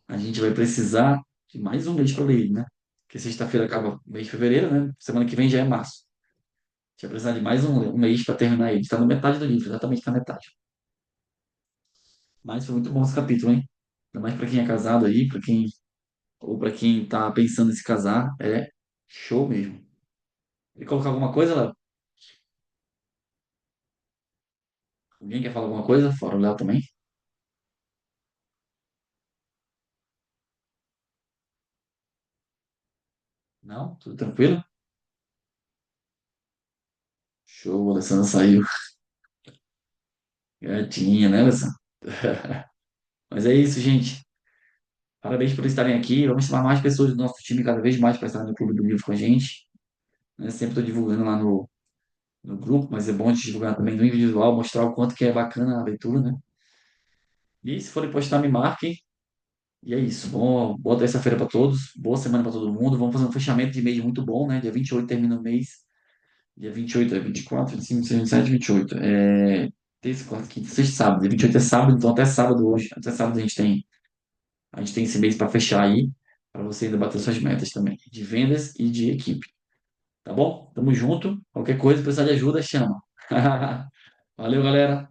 Speaker 1: a gente vai precisar de mais um mês para ler ele, né? Porque sexta-feira acaba o mês de fevereiro, né? Semana que vem já é março. A gente vai precisar de mais um mês para terminar ele. Está na metade do livro, exatamente na metade. Mas foi muito bom esse capítulo, hein? Ainda mais para quem é casado aí, para quem ou para quem tá pensando em se casar, é show mesmo. E colocar alguma coisa, Léo? Alguém quer falar alguma coisa? Fora o Léo também? Não? Tudo tranquilo? Show, a Alessandra saiu. Gatinha, né, Alessandra? Mas é isso, gente. Parabéns por estarem aqui. Vamos chamar mais pessoas do nosso time cada vez mais para estar no Clube do Livro com a gente. Né? Sempre estou divulgando lá no grupo, mas é bom a gente divulgar também no individual, mostrar o quanto que é bacana a leitura, né? E se forem postar, me marquem. E é isso. Boa terça-feira para todos. Boa semana para todo mundo. Vamos fazer um fechamento de mês muito bom, né? Dia 28 termina o mês. Dia 28 é 24, 25, 26, 27, 28. Terça, quarta, quinta, sexta, sábado. Dia 28 é sábado, então até sábado hoje. Até sábado a gente tem esse mês para fechar aí, para você ainda bater suas metas também, de vendas e de equipe. Tá bom? Tamo junto. Qualquer coisa, precisar de ajuda, chama. Valeu, galera.